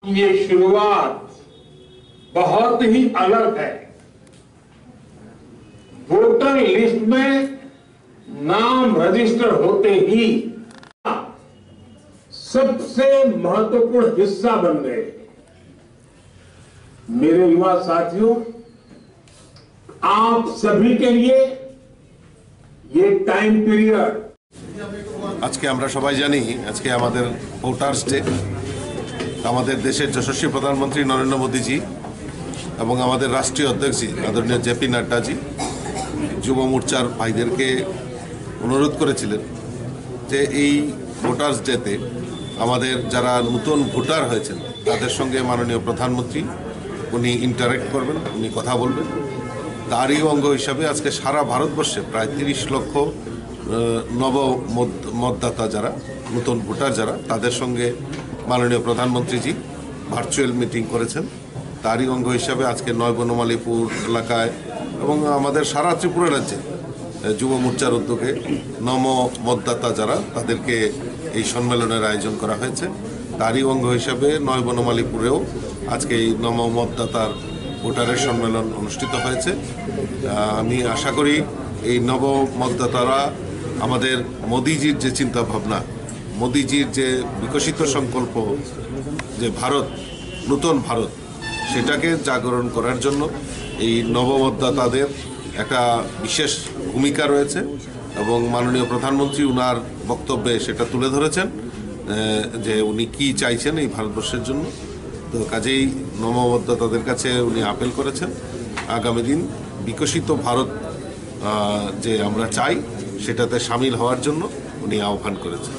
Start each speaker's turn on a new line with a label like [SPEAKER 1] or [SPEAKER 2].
[SPEAKER 1] ये शुरुआत बहुत ही अलग है। वोटर लिस्ट में नाम रजिस्टर होते ही सबसे महत्वपूर्ण हिस्सा बन गए। मेरे युवा साथियों, आप सभी के लिए ये टाइम पीरियड
[SPEAKER 2] आज के আমরা সবাই জানি আজকে আমাদের ভোটার্স ডে। আমাদের দেশের যশস্বী প্রধানমন্ত্রী নরেন্দ্র মোদীজি এবং আমাদের রাষ্ট্রীয় অধ্যক্ষ আদরণীয় জেপি নাড্ডাজি যুব মোর্চার ভাইদেরকে অনুরোধ করেছিলেন যে এই ভোটার্স ডেতে আমাদের যারা নতুন ভোটার হয়েছেন তাদের সঙ্গে মাননীয় প্রধানমন্ত্রী উনি ইন্টারেক্ট করবেন, উনি কথা বলবেন। তারই অঙ্গ হিসাবে আজকে সারা ভারতবর্ষে প্রায় 30 লক্ষ নব মতদাতা যারা নতুন ভোটার যারা তাদের সঙ্গে মাননীয় প্রধানমন্ত্রীজি ভার্চুয়াল মিটিং করেছেন। তারই অঙ্গ হিসাবে আজকে নয় বনমালীপুর এলাকায় এবং আমাদের সারা ত্রিপুরা রাজ্যে যুব মোর্চার উদ্যোগে নম মতদাতা যারা তাদেরকে এই সম্মেলনের আয়োজন করা হয়েছে। তারই অঙ্গ হিসাবে নয় বনমালীপুরেও আজকে এই নম মতদাতার ভোটারের সম্মেলন অনুষ্ঠিত হয়েছে। আমি আশা করি এই নব মতদাতারা আমাদের মোদিজির যে চিন্তা ভাবনা, মোদিজির যে বিকশিত সংকল্প, যে ভারত নতুন ভারত, সেটাকে জাগরণ করার জন্য এই নবমতদাতাদের একটা বিশেষ ভূমিকা রয়েছে এবং মাননীয় প্রধানমন্ত্রী উনার বক্তব্যে সেটা তুলে ধরেছেন যে উনি কি চাইছেন এই ভারতবর্ষের জন্য। তো কাজেই নবমতদাতাদের কাছে উনি আপিল করেছেন আগামী দিন বিকশিত ভারত যে আমরা চাই সেটাতে সামিল হওয়ার জন্য উনি আহ্বান করেছেন।